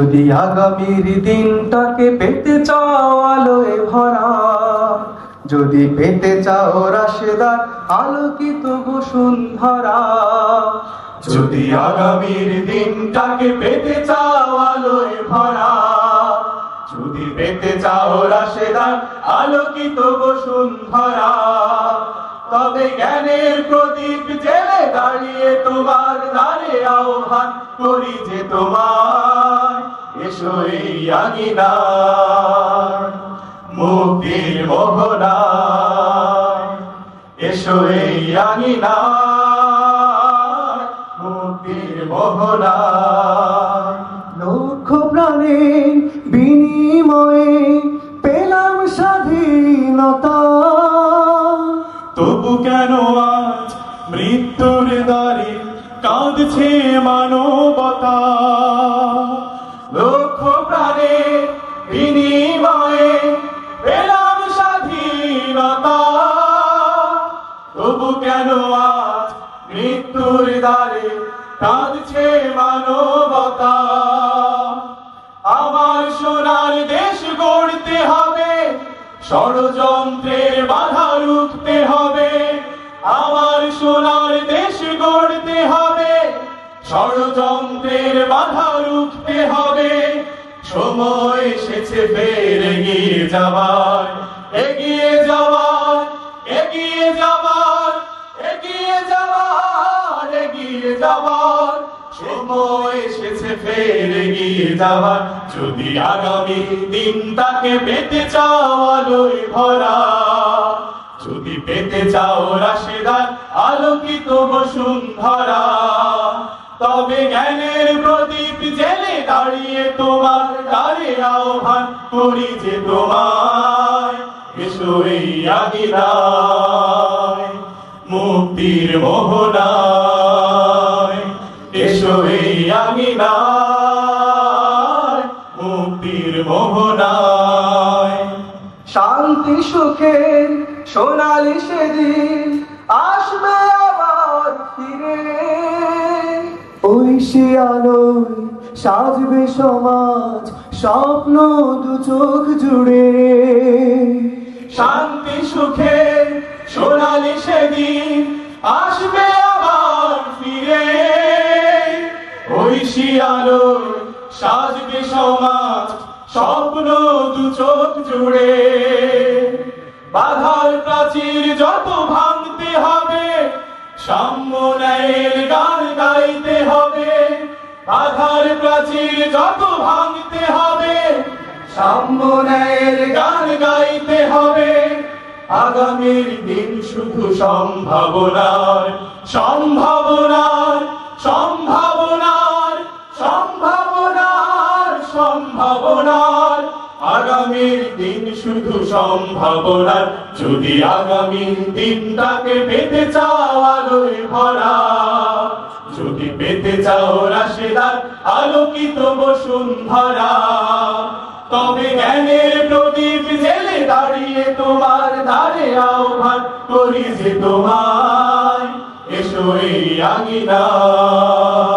যদি আগামীর দিনটাকে পেতে চাও আলোয় ভরা, যদি পেতে চাও রাশেদার আলোকিত বসুন্ধরা, যদি আগামীর দিনটাকে পেতে চাও আলোয় ভরা, যদি পেতে চাও রাশেদার আলোকিত বসুন্ধরা, তবে জ্ঞানের প্রদীপ জেলে দাঁড়িয়ে তোমার দ্বারে আহ্বান করি যে তোমার, এসো এই আঙিনায় মুক্তির মোহনায়, এসো এই আঙিনায় মুক্তির মোহনায়। লক্ষ প্রাণের বিনিময়ে পেলাম স্বাধীনতা, তবু কেন আজ মৃত্যুর দ্বারে কাঁদছে মানবতা? লক্ষ প্রাণের বিনিময়ে পেলাম স্বাধীনতা, তবু কেন আজ মৃত্যুর দ্বারে কাঁদছে মানবতা? আমার সোনার দেশ গড়তে হবে, ষড়যন্ত্রের বাধা রুখতে হবে। আমার সোনার দেশ গড়তে হবে, ষড়যন্ত্রের বাধা রুখতে হবে। সময় এসেছে ফের এগিয়ে যাবার, এগিয়ে যাবার, এগিয়ে যাবার, এগিয়ে যাবার, এগিয়ে যাবার। সময় এসেছে ফের এগিয়ে যাবার। যদি আগামী দিনটাকে পেতে চাও আলোয় ভরা, যদি পেতে চাও রাশেদার আলোকিত বসুন্ধরা, তবে জ্ঞানের প্রদীপ জেলে দাঁড়িয়ে তোমার দ্বারে আহ্বান করি যে তোমায়, এসো এই আঙিনায় মুক্তির মোহনায়, এসো এই আঙিনায় মুক্তির মোহনায়। শান্তি সুখের সোনালি সেদিন আসবে আবার ফিরে, ওই সে আলোয় সাজবে সমাজ স্বপ্ন দু চোখ জুড়ে। শান্তি সুখের সোনালি সেদিন আসবে আবার ফিরে, ওই সে আলোয় সাজবে সমাজ স্বপ্ন দু চোখ জুড়ে। বাধার প্রাচীর যত ভাঙতে হবে, সাম্য ন্যায়ের গান গাইতে হবে। বাধার প্রাচীর যত ভাঙতে হবে, সাম্য ন্যায়ের গান গাইতে হবে। আগামীর দিন শুধু সম্ভাবনার, সম্ভাবনার, সম্ভাবনার, সম্ভাবনার, সম্ভাবনার। আগামীর দিন শুধু সম্ভাবনার। যদি আগামীর দিনটাকে পেতে চাও আলোয় ভরা, যদি পেতে চাও রাশেদার আলোকিত বসুন্ধরা, তবে জ্ঞানের প্রদীপ জেলে দাঁড়িয়ে তোমার দ্বারে আহ্বান করি যে তোমায়, এসো এই আঙিনায়।